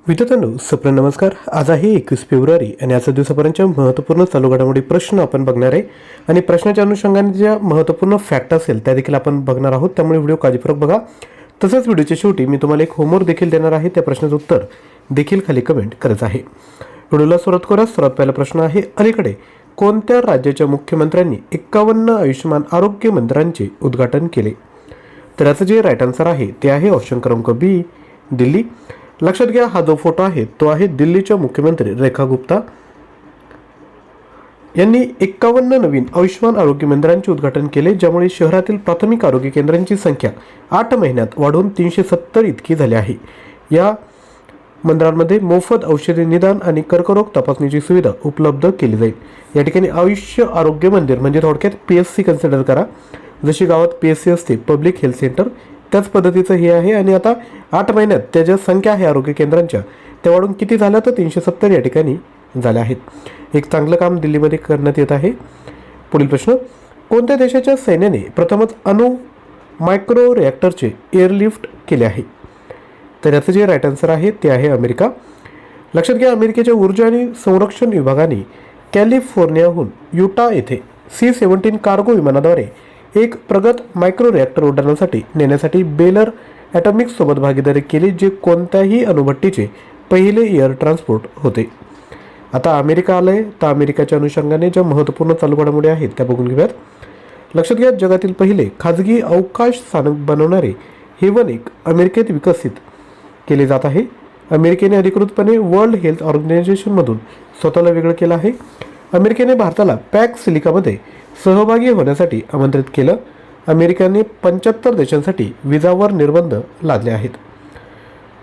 विद्यार्थ्यांनो सप्र नमस्कार. आज आहे 21 फेब्रुवारी आणि आजच्या दिवसापर्यंतच्या महत्त्वपूर्ण चालू घडामोडी प्रश्न आपण बघणार आहे आणि प्रश्नाच्या अनुषंगाने ज्या महत्त्वपूर्ण फॅक्ट असेल त्या देखील आपण बघणार आहोत. त्यामुळे व्हिडिओ काळजीपूर्वक बघा. तसंच व्हिडिओच्या शेवटी मी तुम्हाला एक होमवर्क देखील देणार आहे. त्या प्रश्नाचं उत्तर देखील खाली कमेंट करायचं आहे. व्हिडिओला सुरुवात करूया. सर्वात पहिला प्रश्न आहे, अलीकडे कोणत्या राज्याच्या मुख्यमंत्र्यांनी 51 आयुष्यमान आरोग्य मंदिरांचे उद्घाटन केले? तर याचं जे राईट आन्सर आहे ते आहे ऑप्शन क्रमांक बी, दिल्ली. लक्षात घ्या, हा जो फोटो आहे तो आहे दिल्लीच्या मुख्यमंत्री रेखा गुप्ता यांनी 51 नवीन आयुष्यमान आरोग्य मंदिरांचे उद्घाटन केले, ज्यामुळे शहरातील प्राथमिक आरोग्य केंद्रांची संख्या 8 महिन्यात वाढून 370 इतकी झाली आहे. या मंदिरांमध्ये मोफत औषधी निदान आणि कर्करोग तपासणीची सुविधा उपलब्ध केली जाईल. या ठिकाणी आयुष्य आरोग्य मंदिर म्हणजे थोडक्यात PSC कन्सिडर करा. जशी गावात PSC असते, पब्लिक हेल्थ सेंटर, त्याच पद्धतीचं हे आहे. आणि आता 8 महिन्यात त्या ज्या संख्या आहे आरोग्य केंद्रांच्या त्या वाढून किती झाल्या, तर 370 या ठिकाणी झाल्या आहेत. एक चांगलं काम दिल्लीमध्ये करण्यात येत आहे. पुढील प्रश्न, कोणत्या देशाच्या सैन्याने प्रथमच मायक्रो रिॲक्टरचे एअरलिफ्ट केले आहे? तर याचं जे राईट आन्सर आहे ते आहे अमेरिका. लक्षात घ्या, अमेरिकेच्या ऊर्जा आणि संरक्षण विभागाने कॅलिफोर्नियाहून युटा येथे C-17 कार्गो विमानाद्वारे एक प्रगत मायक्रो रिॲक्टर उड्डाणासाठी नेण्यासाठी बेलर ॲटॉमिक्स सोबत भागीदारी केली, जे कोणत्याही अणुभट्टीचे पहिले एअर ट्रान्सपोर्ट होते. आता अमेरिका आलंय, तर अमेरिकेच्या अनुषंगाने ज्या महत्त्वपूर्ण चालू घडामोडी आहेत त्या बघून घेऊयात. लक्षात घ्या, जगातील पहिले खाजगी अवकाश स्थानक बनवणारे हेवन एक अमेरिकेत विकसित केले जात आहे. अमेरिकेने अधिकृतपणे वर्ल्ड हेल्थ ऑर्गनायझेशनमधून स्वतःला वेगळं केलं आहे. अमेरिकेने भारताला पॅक सिलिकामध्ये सहभागी होण्यासाठी आमंत्रित केलं. अमेरिकेने 75 देशांसाठी विजावर निर्बंध लादले आहेत.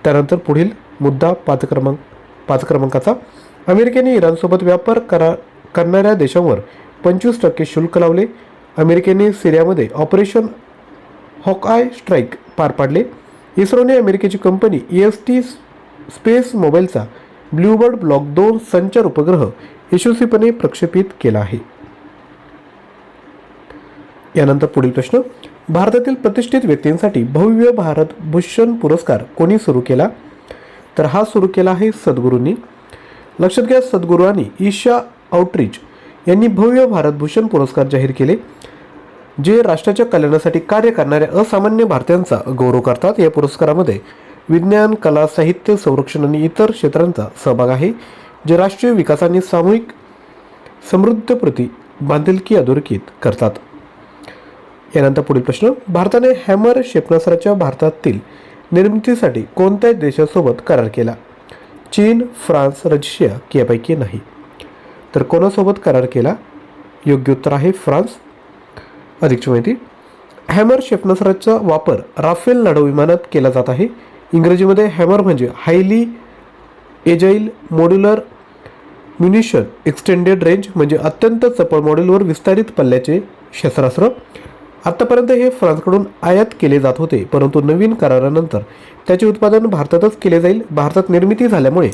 त्यानंतर पुढील मुद्दा 5 क्रमांकाचा, अमेरिकेने इराणसोबत व्यापार करणाऱ्या देशांवर 25% शुल्क लावले. अमेरिकेने सिरियामध्ये ऑपरेशन हॉकआय स्ट्राईक पार पाडले. इस्रोने अमेरिकेची कंपनी EST स्पेस मोबाईलचा ब्लूबर्ड ब्लॉक 2 संचार उपग्रह यशस्वीपणे प्रक्षेपित केला आहे. यानंतर पुढील प्रश्न, भारतातील प्रतिष्ठित व्यक्तींसाठी भव्य भारत भूषण पुरस्कार कोणी सुरू केला? तर हा सुरू केला आहे सद्गुरूंनी. लक्षात घ्या, सद्गुरू आणि ईशा आउटरीच यांनी भव्य भारत भूषण पुरस्कार जाहीर केले, जे राष्ट्राच्या कल्याणासाठी कार्य करणाऱ्या असामान्य भारतीयांचा गौरव करतात. या पुरस्कारामध्ये विज्ञान, कला, साहित्य, संरक्षण आणि इतर क्षेत्रांचा सहभाग आहे, जे राष्ट्रीय विकास आणि सामूहिक समृद्धीप्रती बांधिलकी अधोरेखित करतात. यानंतर पुढील प्रश्न, भारताने हॅमर क्षेपणास्त्राच्या भारतातील निर्मितीसाठी कोणत्या देशासोबत करार केला? चीन, फ्रान्स, रशिया की यापैकी नाही? तर कोणासोबत करार केला? योग्य उत्तर आहे फ्रान्स. अधिकची माहिती, हॅमर क्षेपणास्त्राचा वापर राफेल लढाऊ विमानात केला जात आहे. इंग्रजीमध्ये हॅमर म्हणजे highly agile modular munition extended range, म्हणजे अत्यंत चपळ मॉड्यूलवर विस्तारित पल्ल्याचे शस्त्रास्त्र. आतापर्यंत हे फ्रान्सकडून आयात केले जात होते, परंतु नवीन करारानंतर त्याचे उत्पादन भारतातच केले जाईल. भारतात निर्मिती झाल्यामुळे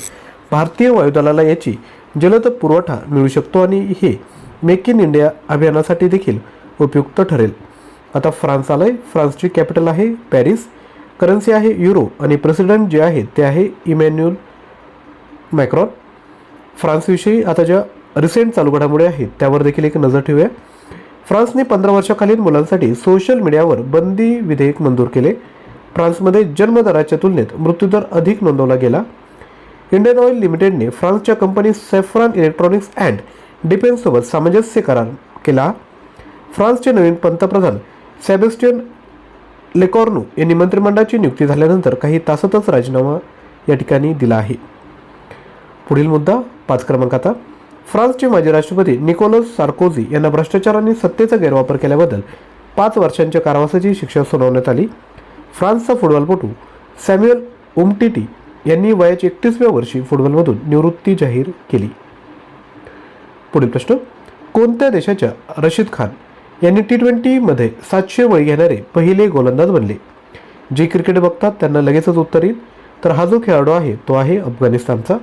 भारतीय वायुदलाला याची जलद पुरवठा मिळू शकतो आणि हे मेक इन इंडिया अभियानासाठी देखील उपयुक्त ठरेल. आता फ्रान्स आलाय. फ्रान्सची कॅपिटल आहे पॅरिस. करन्सी आहे युरो आणि प्रेसिडेंट जे आहे ते आहे इमॅन्युअल मॅक्रॉन. फ्रान्सविषयी आता ज्या रिसेंट चालू घडामोडी आहेत त्यावर देखील एक नजर ठेवूया. फ्रान्सने 15 वर्षाखालील मुलांसाठी सोशल मीडियावर बंदी विधेयक मंजूर केले. फ्रान्समध्ये जन्मदराच्या तुलनेत मृत्यूदर अधिक नोंदवला गेला. इंडियन ऑइल लिमिटेडने फ्रान्सच्या कंपनी सॅफ्रॉन इलेक्ट्रॉनिक्स अँड डिफेन्ससोबत सामंजस्य करार केला. फ्रान्सचे नवीन पंतप्रधान सेबॅस्टियन लेकॉर्नू यांनी मंत्रिमंडळाची नियुक्ती झाल्यानंतर काही तासातच राजीनामा या ठिकाणी दिला आहे. पुढील मुद्दा 5 क्रमांकाचा, फ्रान्सचे माजी राष्ट्रपती निकोलस सार्कोझी यांना भ्रष्टाचार आणि सत्तेचा गैरवापर केल्याबद्दल 5 वर्षांच्या कारावासाची शिक्षा सुनावण्यात आली. फ्रान्सचा फुटबॉलपटू सॅम्युएल उमटीटी यांनी वयाच्या 31व्या वर्षी फुटबॉलमधून निवृत्ती जाहीर केली. पुढील प्रश्न, कोणत्या देशाच्या रशीद खान यांनी T20 मध्ये 700 बळी घेणारे पहिले गोलंदाज बनले? जे क्रिकेट बघतात त्यांना लगेचच उत्तर येईल. तर हा जो खेळाडू आहे तो आहे अफगाणिस्तानचा.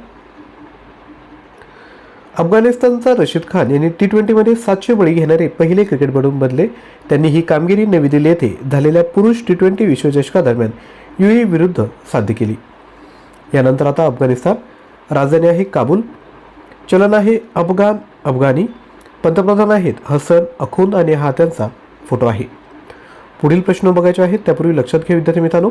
अफगाणिस्तानचा रशीद खान यांनी T20 मध्ये 700 बळी घेणारे पहिले क्रिकेटपटू बनले. त्यांनी ही कामगिरी नवी दिल्ली येथे झालेल्या पुरुष T20 विश्वचषकादरम्यान UAE विरुद्ध साध्य केली. यानंतर आता अफगाणिस्तान, राजधानी आहे काबूल, चलन आहे अफगाणी, पंतप्रधान आहेत हसन अखुंद आणि हा त्यांचा फोटो आहे. पुढील प्रश्न बघायचे आहेत त्यापूर्वी लक्षात घ्या विद्यार्थी मित्रांनो,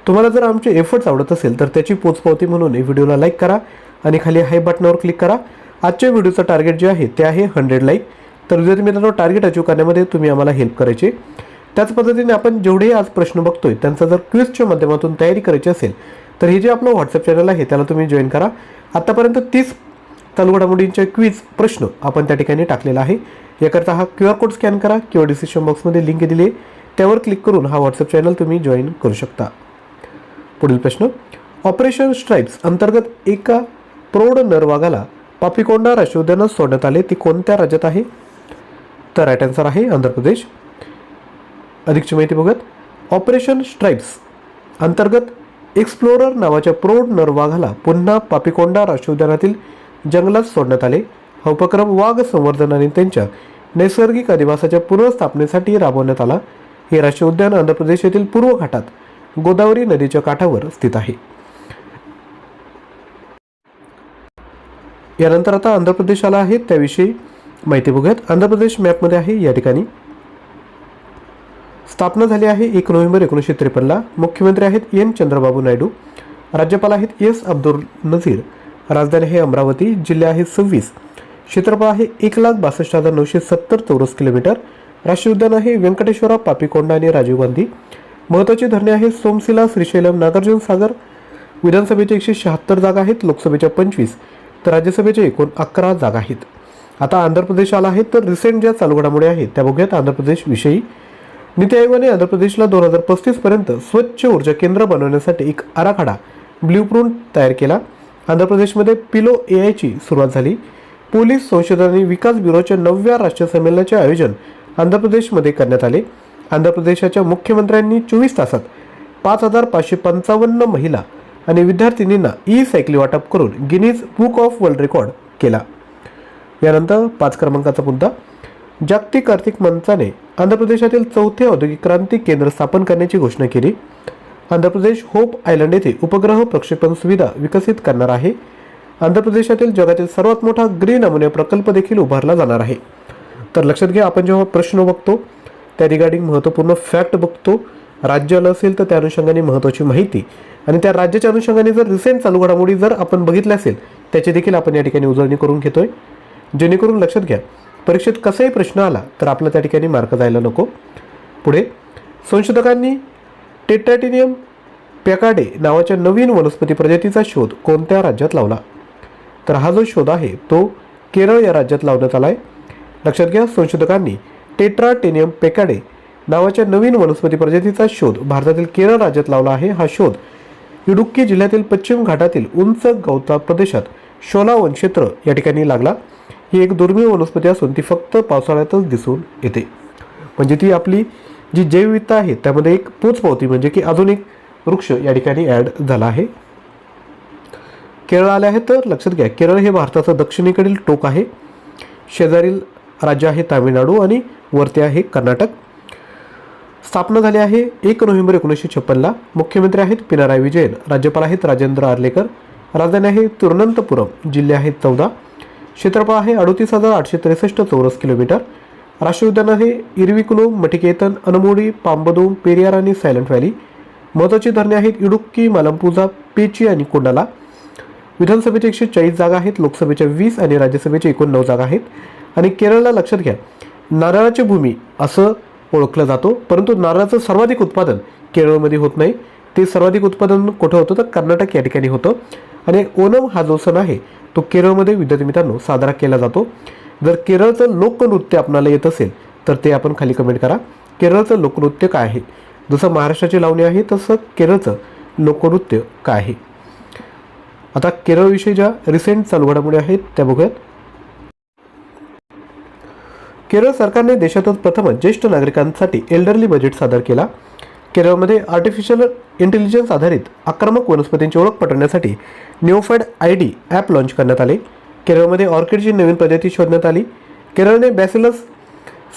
तुम्हाला जर आमचे एफर्ट्स आवडत असेल तर त्याची पोचपावती म्हणून व्हिडिओला लाईक करा आणि खाली हाय बटनावर क्लिक करा. आजच्या व्हिडिओचं टार्गेट जे आहे ते आहे 100 लाईक. तर विद्यार्थी मित्रांनो, टार्गेट अचीव करण्यामध्ये तुम्ही आम्हाला हेल्प करायचे. त्याच पद्धतीने आपण जेवढेही आज प्रश्न बघतोय त्यांचा जर क्विजच्या माध्यमातून तयारी करायची असेल तर हे जे आपलं व्हॉट्सअप चॅनल आहे त्याला तुम्ही जॉईन करा. आतापर्यंत 30 चालू घडामोडींचे क्विज प्रश्न आपण त्या ठिकाणी टाकलेला आहे. याकरता हा QR कोड स्कॅन करा किंवा डिस्क्रिप्शन बॉक्समध्ये लिंक दिली आहे त्यावर क्लिक करून हा व्हॉट्सअप चॅनल तुम्ही जॉईन करू शकता. पुढील प्रश्न, ऑपरेशन स्ट्राइप्स अंतर्गत एका प्रौढ नरवाघाला पापीकोंडा राष्ट्रीय उद्यानात सोडण्यात आले. ते कोणत्या राज्यात आहे? तर राईट आन्सर आहे आंध्र प्रदेश. अधिकची माहिती बघत, ऑपरेशन स्ट्राइप्स अंतर्गत एक्सप्लोरर नावाच्या प्रौढ नरवाघाला पुन्हा पापीकोंडा राष्ट्रीय उद्यानातील जंगलात सोडण्यात आले. हा उपक्रम वाघ संवर्धन आणि त्यांच्या नैसर्गिक अधिवासाच्या पुनर्स्थापनेसाठी राबवण्यात आला. हे राष्ट्रीय उद्यान आंध्र प्रदेश येथील पूर्व घाटात गोदावरी नदीच्या काठावर स्थित आहे. यानंतर आता आंध्र प्रदेश आला आहे त्याविषयी माहिती बघूयात. आंध्र प्रदेश मॅपमध्ये आहे. या ठिकाणी स्थापना झाली आहे 1 नोव्हेंबर 1953ला. मुख्यमंत्री आहेत एन चंद्रबाबू नायडू. राज्यपाल आहेत एस अब्दुल नझीर. राजधानी आहे अमरावती. जिल्हे आहे 26. क्षेत्रफळ आहे 1,62,970 चौरस किलोमीटर. राष्ट्रीय उद्यान आहे व्यंकटेश्वरा, पापीकोंडा आणि राजीव गांधी. महत्त्वाची धरणे आहे सोमशिला, श्रीशैलम, नागार्जुन सागर. विधानसभेच्या 176 जागा आहेत, लोकसभेच्या 25 तर राज्यसभेच्या एकूण 11 जागा आहेत. आता आंध्र प्रदेश आला आहे. तर रिसेंट ज्या चालू घडामोडी आहेत त्या बघूयात आंध्र प्रदेश विषयी. नीती आयोगाने आंध्र प्रदेशला 2035 पर्यंत स्वच्छ ऊर्जा केंद्र बनवण्यासाठी एक आराखडा ब्ल्यूप्रिंट तयार केला. आंध्र प्रदेशमध्ये पिलो AI ची सुरुवात झाली. पोलीस संशोधन आणि विकास ब्युरोच्या 9व्या राष्ट्रीय संमेलनाचे आयोजन आंध्र प्रदेशमध्ये करण्यात आले. आंध्र प्रदेशाच्या मुख्यमंत्र्यांनी 24 तासात 5,555 महिला आणि विद्यार्थिनींना सायकली वाटप करून Guinness book of world record केला. यानंतर 5 क्रमांकाचा मुद्दा, जागतिक आर्थिक मंचाने आंध्र प्रदेशातील 4थे औद्योगिक क्रांती केंद्र स्थापन करण्याची घोषणा केली. आंध्र प्रदेश होप आयलंड येथे उपग्रह प्रक्षेपण सुविधा विकसित करणार आहे. आंध्र प्रदेशातील जगातील सर्वात मोठा ग्रीन अमोनिया प्रकल्प देखील उभारला जाणार आहे. तर लक्षात घ्या, आपण जेव्हा प्रश्न बघतो त्या रिगार्डिंग महत्त्वपूर्ण फॅक्ट बघतो. राज्य आलं असेल तर त्या अनुषंगाने महत्त्वाची माहिती आणि त्या राज्याच्या अनुषंगाने जर रिसेंट चालू घडामोडी जर आपण बघितल्या असेल त्याची देखील आपण या ठिकाणी उजळणी करून घेतोय. जेणेकरून लक्षात घ्या, परीक्षेत कसाही प्रश्न आला तर आपला त्या ठिकाणी मार्क जायला नको. पुढे, संशोधकांनी टेट्राटिनियम पॅकाडे नावाच्या नवीन वनस्पती प्रजातीचा शोध कोणत्या राज्यात लावला? तर हा जो शोध आहे तो केरळ या राज्यात लावण्यात आला आहे. लक्षात घ्या, संशोधकांनी टेट्राटिनियम पॅकाडे नावाच्या नवीन वनस्पती प्रजातीचा शोध भारतातील केरळ राज्यात लावला आहे. हा शोध इडुक्की जिल्ह्यातील पश्चिम घाटातील उंच गवता प्रदेशात शोला वनक्षेत्र या ठिकाणी लागला. ही एक दुर्मिळ वनस्पती असून ती फक्त पावसाळ्यातच दिसून येते. म्हणजे ती आपली जी जैवविविधता आहे त्यामध्ये एक पोचपावती म्हणजे की अजून एक वृक्ष या ठिकाणी ॲड झाला आहे. केरळ आले आहे. तर लक्षात घ्या, केरळ हे भारताचं दक्षिणेकडील टोक आहे. शेजारील राज्य आहे तामिळनाडू आणि वरती आहे कर्नाटक. स्थापना झाली आहे 1 नोव्हेंबर 1956ला. मुख्यमंत्री आहेत पिनाराई विजयन. राज्यपाल आहेत राजेंद्र आर्लेकर. राजधानी आहे तिरुवनंतपुरम. जिल्हे आहेत 14. क्षेत्रफळ आहे 38,863 चौरस किलोमीटर. राष्ट्रीय उद्यान आहे इरविकुलम, मठिकेतन, अनमोडी, पांबदूम, पेरियार आणि सायलेंट व्हॅली. महत्त्वाची धरणे आहेत इडुक्की, मालमपुजा, पेची आणि कोंडाला. विधानसभेच्या 140 जागा आहेत, लोकसभेच्या 20 आणि राज्यसभेच्या एकूण 9 जागा आहेत. आणि केरळला लक्षात घ्या, नारळाची भूमी असं ओळखलं जातो, परंतु नारळाचं सर्वाधिक उत्पादन केरळमध्ये होत नाही. ते सर्वाधिक उत्पादन कुठं होतं तर कर्नाटक या ठिकाणी होतं. आणि ओणम हा जो सण आहे तो केरळमध्ये विद्यार्थी मित्रांनो साजरा केला जातो. जर केरळचं लोकनृत्य आपल्याला येत असेल तर ते आपण खाली कमेंट करा. केरळचं लोकनृत्य काय आहे? जसं महाराष्ट्राची लावणी आहे तसं केरळचं लोकनृत्य काय आहे? आता केरळविषयी ज्या रिसेंट चालू घडामोडी आहेत त्या बघूयात. केरळ सरकारने देशातच प्रथमच ज्येष्ठ नागरिकांसाठी एल्डरली बजेट सादर केला. केरळमध्ये आर्टिफिशियल इंटेलिजन्स आधारित आक्रमक वनस्पतींची ओळख पटवण्यासाठी निओफाइड ID ॲप लॉन्च करण्यात आले. केरळमध्ये ऑर्किडची नवीन प्रजाती शोधण्यात आली. केरळने बॅसिलस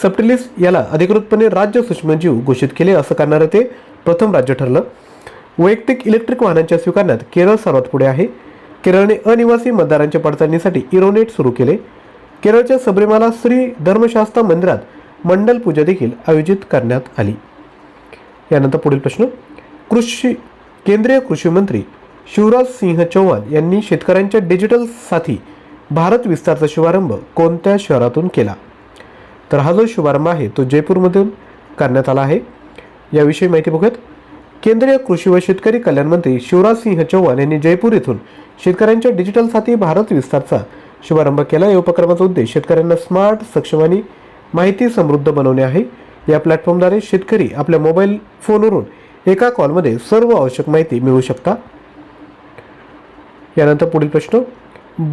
सबटिलिस याला अधिकृतपणे राज्य सूक्ष्मजीव घोषित केले. असं करणारं ते प्रथम राज्य ठरलं. वैयक्तिक इलेक्ट्रिक वाहनांच्या स्वीकारण्यात केरळ सर्वात पुढे आहे. केरळने अनिवासी मतदारांच्या पडताळणीसाठी इरोनेट सुरू केले. केरळच्या सबरीमाला श्री धर्मशास्ता मंदिरात मंडल पूजा देखील आयोजित करण्यात आली. यानंतर पुढील प्रश्न, केंद्रीय कृषी मंत्री शिवराज सिंह चौहान यांनी शेतकऱ्यांच्या डिजिटल साथी भारत विस्तारचा शुभारंभ कोणत्या शहरातून केला? तर हा जो शुभारंभ आहे तो जयपूरमधून करण्यात आला आहे. याविषयी माहिती बघूयात. केंद्रीय कृषी व शेतकरी कल्याण मंत्री शिवराज सिंह चौहान यांनी जयपूर येथून शेतकऱ्यांच्या डिजिटल साथी भारत विस्तारचा शुभारंभ केला. या उपक्रमाचा उद्देश शेतकऱ्यांना स्मार्ट, सक्षम आणि माहिती समृद्ध बनवणे आहे. या प्लॅटफॉर्मद्वारे शेतकरी आपल्या मोबाईल फोनवरून एका कॉलमध्ये सर्व आवश्यक माहिती मिळवू शकता. यानंतर पुढील प्रश्न,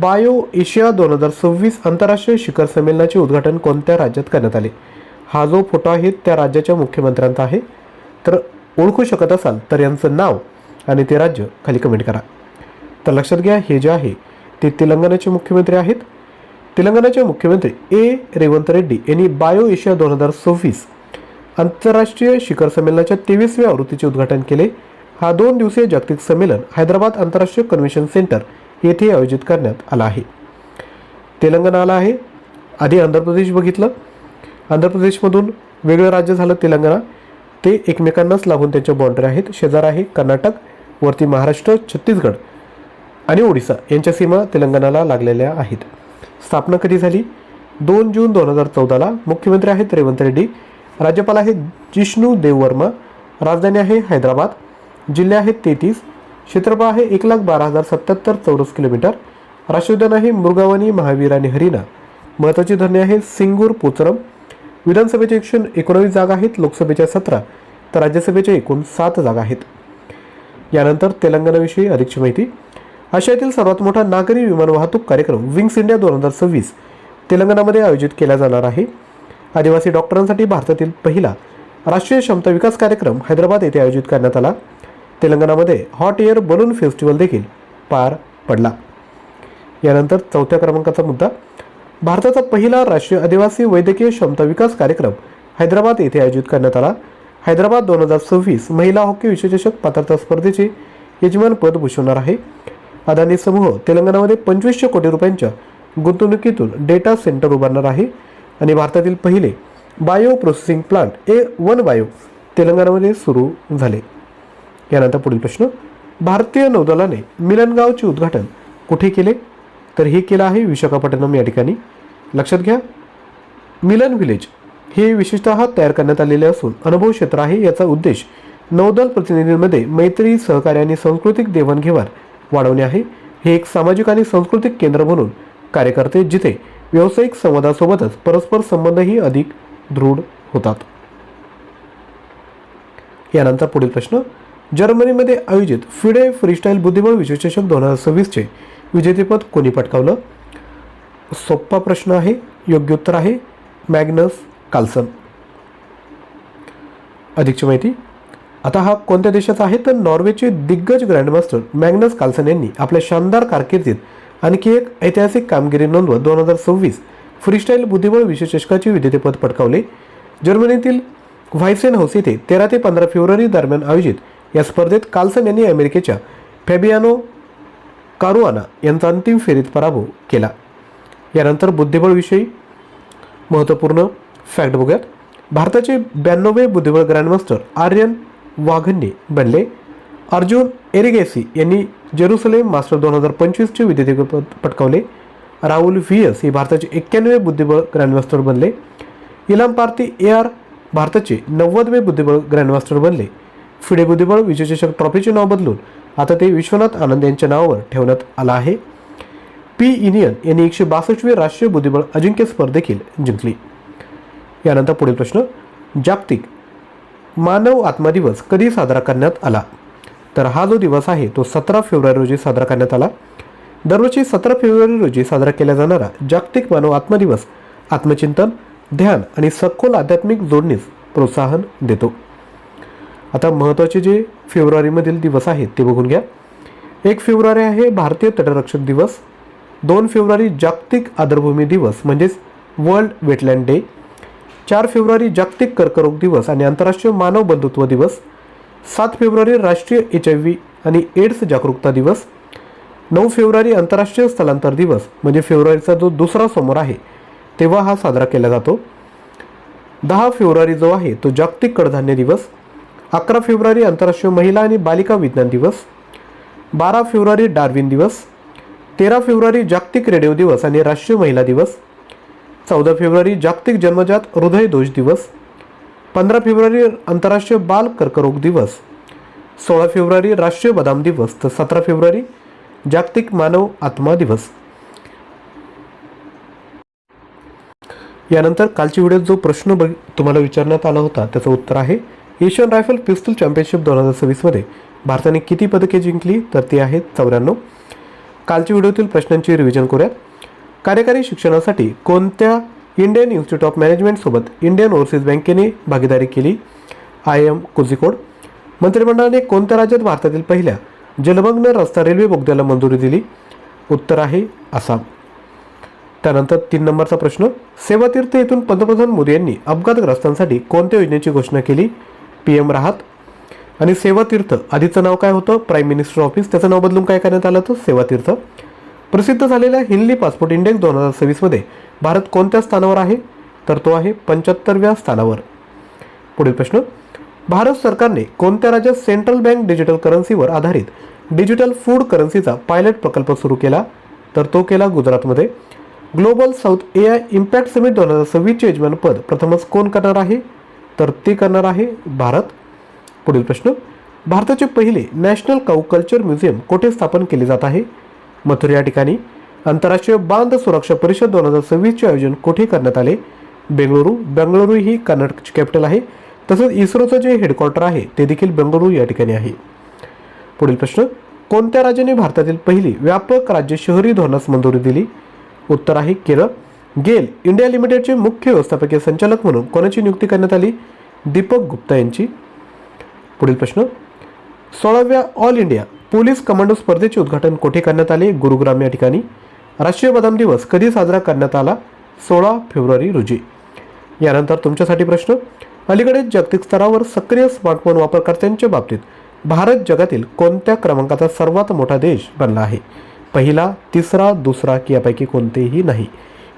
बायो एशिया 2026 आंतरराष्ट्रीय शिखर संमेलनाचे उद्घाटन कोणत्या राज्यात करण्यात आले? हा जो फोटो आहे त्या राज्याच्या मुख्यमंत्र्यांचा आहे. तर ओळखू शकत असाल तर यांचं नाव आणि ते राज्य खाली कमेंट करा. तर लक्षात घ्या, हे जे आहे ते तेलंगणाचे मुख्यमंत्री आहेत. तेलंगणाचे मुख्यमंत्री रेवंत रेड्डी यांनी बायो एशिया 2026 आंतरराष्ट्रीय शिखर संमेलनाच्या 23व्या आवृत्तीचे उद्घाटन केले. हा 2 दिवसीय जागतिक संमेलन हैदराबाद आंतरराष्ट्रीय कन्व्हेन्शन सेंटर येथे आयोजित करण्यात आला आहे. तेलंगणा आला आहे. आधी आंध्र प्रदेश बघितलं. आंध्र प्रदेशमधून वेगळं राज्य झालं तेलंगणा. ते एकमेकांनाच लागून त्यांच्या बाउंड्री आहेत. शेजार आहे कर्नाटक, वरती महाराष्ट्र, छत्तीसगड आणि ओडिसा यांच्या सीमा तेलंगणाला लागलेल्या आहेत. स्थापना कधी झाली? 2 जून 2014ला. मुख्यमंत्री आहेत रेवंत रेड्डी. राज्यपाल आहेत जिष्णू देववर्मा. राजधानी आहे हैदराबाद. जिल्हे आहेत 33. क्षेत्रफळ आहे 1,12,077 चौरस किलोमीटर. राष्ट्रोद्यान आहे मृगावनी, महावीर आणि हरिणा. महत्त्वाची धरणे आहे सिंगूर, पोचरम. विधानसभेच्या 119 जागा आहेत, लोकसभेच्या 17 तर राज्यसभेच्या एकूण 7 जागा आहेत. यानंतर तेलंगणाविषयी अधिकची माहिती. आशियातील सर्वात मोठा नागरी विमान वाहतूक कार्यक्रम विंग्स इंडिया 2026 तेलंगणामध्ये आयोजित केला जाणार आहे. आदिवासी डॉक्टरांसाठी भारतातील पहिला राष्ट्रीय क्षमता विकास कार्यक्रम हैदराबाद येथे आयोजित करण्यात आला. तेलंगणामध्ये हॉट एअर बलून फेस्टिवल देखील पार पडला. यानंतर 4थ्या क्रमांकाचा मुद्दा, भारताचा पहिला राष्ट्रीय आदिवासी वैद्यकीय क्षमता विकास कार्यक्रम हैदराबाद येथे आयोजित करण्यात आला. हैदराबाद 2026 महिला हॉकी विश्वचषक पात्रता स्पर्धेचे यजमानपद भूषवणार आहे. अदानी समूह तेलंगणामध्ये 2500 कोटी रुपयांच्या गुंतवणुकीतून डेटा सेंटर उभारणार आहे आणि भारतातील पहिले bio processing plant A1 bio तेलंगणामध्ये सुरू झाले. यानंतर पुढील प्रश्न, भारतीय नौदलाने मिलनगावचे उद्घाटन कुठे केले? तर हे केलं आहे विशाखापट्टणम या ठिकाणी. लक्षात घ्या, मिलन व्हिलेज हे विशेषतः तयार करण्यात आलेले असून अनुभव क्षेत्र आहे. याचा उद्देश नौदल प्रतिनिधींमध्ये मैत्री, सहकार्य आणि सांस्कृतिक देवाणघेवाण वाढवणे आहे. हे एक सामाजिक आणि सांस्कृतिक केंद्र म्हणून कार्य करते जिथे व्यावसायिक संवादासोबतच परस्पर संबंधही अधिक दृढ होतात. यानंतर पुढील प्रश्न, जर्मनीमध्ये आयोजित फिडे फ्रीस्टाईल बुद्धिबळ विश्वचषक 2026चे विजेतेपद कोणी पटकावलं? सोपा प्रश्न आहे. योग्य उत्तर आहे मॅग्नस कार्लसन. अधिकची माहिती. आता हा कोणत्या देशाचा आहे? तर नॉर्वेचे दिग्गज ग्रँडमास्टर मॅग्नस कार्लसन यांनी आपल्या शानदार कारकिर्दीत आणखी एक ऐतिहासिक कामगिरी नोंदवत 2026 फ्रीस्टाईल बुद्धिबळ विश्वचषकाचे विजेतेपद पटकावले. जर्मनीतील व्हायसेनहाऊस येथे 13 ते 15 फेब्रुवारी दरम्यान आयोजित या स्पर्धेत कार्लसन यांनी अमेरिकेच्या फॅबियानो कारुआना यांचा अंतिम फेरीत पराभव केला. यानंतर बुद्धिबळविषयी महत्त्वपूर्ण फॅक्ट बघूयात. भारताचे 92वे बुद्धिबळ ग्रँडमास्टर आर्यन वाघन्ने बनले. अर्जुन एरिगेसी यांनी जेरुसलेम मास्टर 2025चे विजेतेपद पटकावले. राहुल व्हीएस हे भारताचे 91वे बुद्धिबळ ग्रँडमास्टर बनले. इलाम पार्थी AR भारताचे 90वे बुद्धिबळ ग्रँडमास्टर बनले. फिडे बुद्धिबळ विश्वचषक ट्रॉफीचे नाव बदलून आता ते विश्वनाथ आनंद यांच्या नावावर ठेवण्यात आलं आहे. पी इनियन यांनी 162वे राष्ट्रीय बुद्धिबळ अजिंक्यस्पर्धा देखील जिंकली. यानंतर पुढील प्रश्न, जागतिक मानव आत्मा दिवस कधी साजरा करण्यात आला? तर हा जो दिवस आहे तो 17 फेब्रुवारी रोजी साजरा करण्यात आला. दरवर्षी 17 फेब्रुवारी रोजी साजरा केला जाणारा जागतिक मानव आत्मा दिवस आत्मचिंतन, ध्यान आणि सखोल आध्यात्मिक जोडणीस प्रोत्साहन देतो. आता महत्त्वाचे जे फेब्रुवारीमधील दिवस आहेत ते बघून घ्या. 1 फेब्रुवारी आहे भारतीय तटरक्षक दिवस. 2 फेब्रुवारी जागतिक आर्द्रभूमी दिवस म्हणजेच वर्ल्ड वेटलँड डे. 4 फेब्रुवारी जागतिक कर्करोग दिवस आणि आंतरराष्ट्रीय मानव बंधुत्व दिवस. 7 फेब्रुवारी राष्ट्रीय HIV आणि एड्स जागरूकता दिवस. 9 फेब्रुवारी आंतरराष्ट्रीय स्थलांतर दिवस, म्हणजे फेब्रुवारीचा जो दुसरा सोमवार आहे तेव्हा हा साजरा केला जातो. 10 फेब्रुवारी जो आहे तो जागतिक कडधान्य दिवस. 11 फेब्रुवारी आंतरराष्ट्रीय महिला आणि बालिका विज्ञान दिवस. 12 फेब्रुवारी डार्विन दिवस. 13 फेब्रुवारी जागतिक रेडिओ दिवस आणि राष्ट्रीय महिला दिवस. 14 फेब्रुवारी जागतिक जन्मजात हृदय दोष दिवस. 15 फेब्रुवारी आंतरराष्ट्रीय बाल कर्करोग दिवस. 16 फेब्रुवारी राष्ट्रीय बदाम दिवस. तर 17 फेब्रुवारी जागतिक मानव आत्मा दिवस. यानंतर कालच्या व्हिडिओत जो प्रश्न तुम्हाला विचारण्यात आला होता त्याचं उत्तर आहे, एशियन रायफल पिस्तूल चॅम्पियनशिप 2026 मध्ये भारताने किती पदके जिंकली? तर ती आहेत 94. कालच्या व्हिडिओतील प्रश्नांची रिव्हिजन करूयात. कार्यकारी शिक्षणासाठी कोणत्या इंडियन इन्स्टिट्यूट ऑफ मॅनेजमेंट सोबत इंडियन ओव्हरसीज बँकेने भागीदारी केली? IIM कोझिकोड. मंत्रिमंडळाने कोणत्या राज्यात भारतातील पहिल्या जलमग्न रस्ता रेल्वे बोगद्याला मंजुरी दिली? उत्तर आहे आसाम. त्यानंतर 3 नंबरचा प्रश्न, सेवातीर्थ येथून पंतप्रधान मोदी यांनी अपघातग्रस्तांसाठी कोणत्या योजनेची घोषणा केली? PM राहत. आणि सेवातीर्थ आधीचं नाव काय होतं? Prime minister office. त्याचं नाव बदलून काय करण्यात आलं होतं? सेवातीर्थ. प्रसिद्ध झालेल्या हिंदली पासपोर्ट इंडेक्स 2026 मध्ये भारत कोणत्या स्थानावर आहे? तर तो आहे 75व्या स्थानावर. पुढील प्रश्न, भारत सरकारने कोणत्या राज्यात सेंट्रल बँक डिजिटल करन्सीवर आधारित डिजिटल फूड करन्सीचा पायलट प्रकल्प सुरू केला? तर तो केला गुजरातमध्ये. Global south AI impact summit 2026चे यजमानपद प्रथमच कोण करणार आहे? तर ते करणार आहे भारत. पुढील प्रश्न, भारताचे पहिले नॅशनल काऊ कल्चर म्युझियम कुठे स्थापन केले जात आहे? मथुरा या ठिकाणी. आंतरराष्ट्रीय बांध सुरक्षा परिषद 2026चे आयोजन कुठे करण्यात आले? बेंगळुरू. बेंगळुरू ही कर्नाटकची कॅपिटल आहे. तसंच इस्रोचं जे हेडक्वार्टर आहे ते देखील बेंगळुरू या ठिकाणी आहे. पुढील प्रश्न, कोणत्या राज्याने भारतातील पहिली व्यापक राज्य शहरी धोरणास मंजुरी दिली? उत्तर आहे केरळ. गेल इंडिया लिमिटेडचे मुख्य व्यवस्थापकीय संचालक म्हणून कोणाची नियुक्ती करण्यात आली? दीपक गुप्ता यांची. पुढील प्रश्न, 16व्या ऑल इंडिया पोलीस कमांडो स्पर्धेचे उद्घाटन कुठे करण्यात आले? गुरुग्राम या ठिकाणी. राष्ट्रीय बदाम दिवस कधी साजरा करण्यात आला? 16 फेब्रुवारी रोजी. यानंतर तुमच्यासाठी प्रश्न, अलीकडेच जागतिक स्तरावर सक्रिय स्मार्टफोन वापरकर्त्यांच्या बाबतीत भारत जगातील कोणत्या क्रमांकाचा सर्वात मोठा देश बनला आहे? पहिला, तिसरा, दुसरा की यापैकी कोणतेही नाही?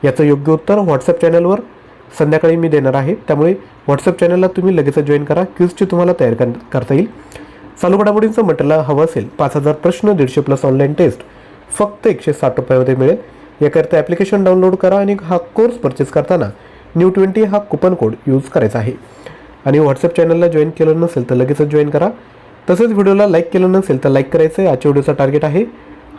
याचं योग्य उत्तर व्हॉट्सअप चॅनलवर संध्याकाळी मी देणार आहे, त्यामुळे व्हॉट्सअप चॅनलला तुम्ही लगेच जॉईन करा. क्विजची तुम्हाला तयार करता येईल. चालू घडामोडींचं मटेरियल हवं असेल, 5000 प्रश्न, 150+ ऑनलाईन टेस्ट फक्त 160 रुपयामध्ये मिळेल. याकरता ॲप्लिकेशन डाउनलोड करा आणि हा कोर्स परचेस करताना NEW20 हा कुपन कोड यूज करायचा आहे. आणि व्हॉट्सअप चॅनलला जॉईन केलं नसेल तर लगेचच जॉईन करा. तसेच व्हिडिओला लाईक केलं नसेल तर लाईक करायचं आहे. आजच्या व्हिडिओचा टार्गेट आहे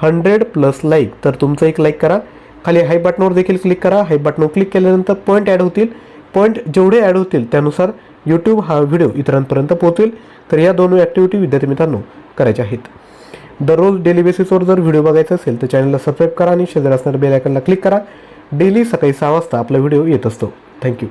100+ लाईक. तर तुमचं एक लाईक करा. खाली हाय बटनवर देखील क्लिक करा. हाय बटनवर क्लिक केल्यानंतर पॉईंट ॲड होतील. पॉईंट जेवढे ॲड होतील त्यानुसार यूट्यूब हा व्हिडिओ इतरांपर्यंत पोहोचेल. तर या दोन ॲक्टिव्हिटी विद्यार्थी मित्रांनो करायच्या आहेत. दररोज डेली बेसिसवर जर व्हिडिओ बघायचा असेल तर चॅनलला सबस्क्राईब करा आणि शेजारी असणाऱ्या बेल आयकॉनला क्लिक करा. डेली सकाळी 6 वाजता आपला व्हिडिओ येत असतो. थँक्यू.